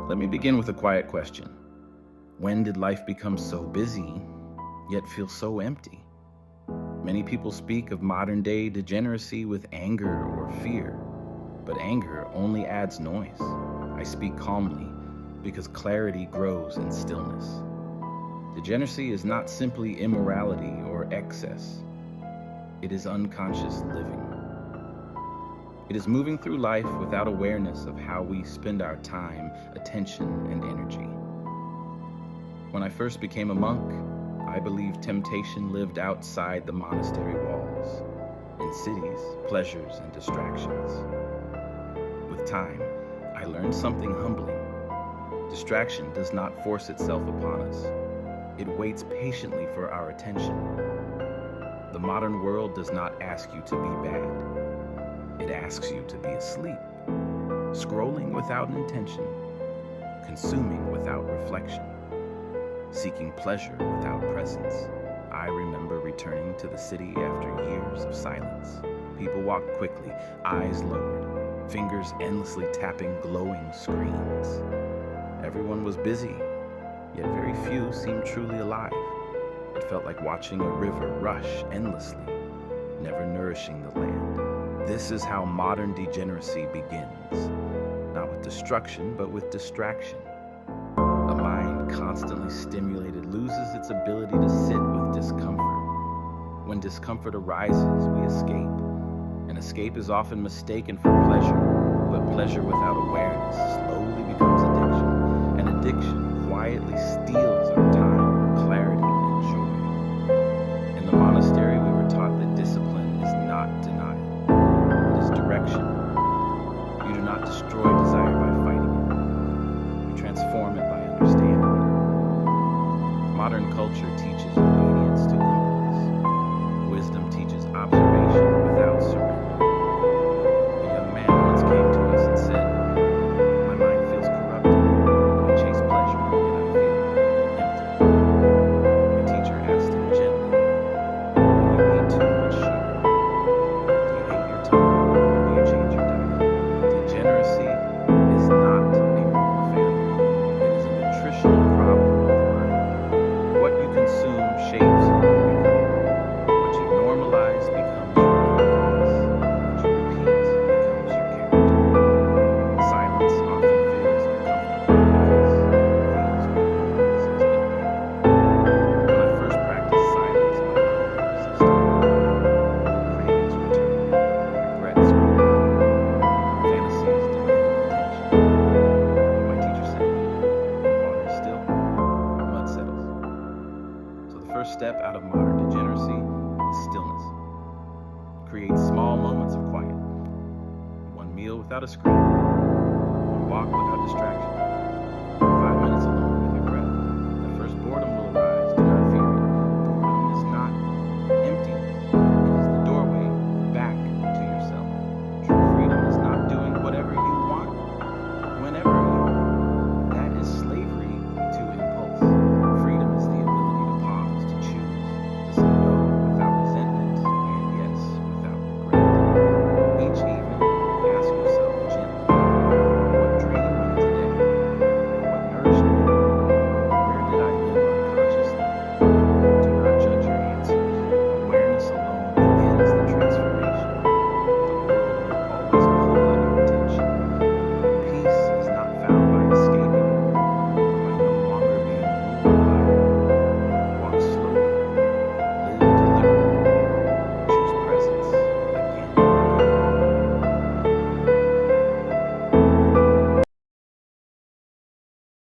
Let me begin with a quiet question. When did life become so busy, yet feel so empty? Many people speak of modern-day degeneracy with anger or fear, but anger only adds noise. I speak calmly because clarity grows in stillness. Degeneracy is not simply immorality or excess. It is unconscious living. It is moving through life without awareness of how we spend our time, attention, and energy. When I first became a monk, I believed temptation lived outside the monastery walls, in cities, pleasures, and distractions. With time, I learned something humbling. Distraction does not force itself upon us. It waits patiently for our attention. The modern world does not ask you to be bad. It asks you to be asleep, scrolling without an intention, consuming without reflection, seeking pleasure without presence. I remember returning to the city after years of silence. People walked quickly, eyes lowered, fingers endlessly tapping glowing screens. Everyone was busy, yet very few seemed truly alive. It felt like watching a river rush endlessly, never nourishing the land. This is how modern degeneracy begins, not with destruction, but with distraction. A mind constantly stimulated loses its ability to sit with discomfort. When discomfort arises, we escape, and escape is often mistaken for pleasure, but pleasure without awareness slowly becomes addiction, and addiction quietly steals our time, clarity, and joy. In the monastery, we were taught that discipline is not denial, it is direction. You do not destroy desire by fighting it. You transform it by understanding it. Modern culture teaches obedience to impulse. Wisdom teaches observation without surrender. A young man once came to us and said, "My mind feels corrupted. I chase pleasure and I feel empty." My teacher asked him gently, "When you eat too much sugar, do you hate your tongue or do you change your diet?" Degeneracy is not a moral failure. It is a nutritional problem of the mind. What you consume shapes who you become. What you normalize becomes your voice. What you repeat becomes your character. Silence often feels uncomfortable because it reveals what noise has been hiding. When I first practiced silence, my mind resisted. Old cravings returned, regrets grew louder, fantasies demanded attention. But my teacher said, "When water is still, mud settles." So the first step out of modern degeneracy is stillness. Create small moments of quiet. One meal without a screen. One walk without distraction.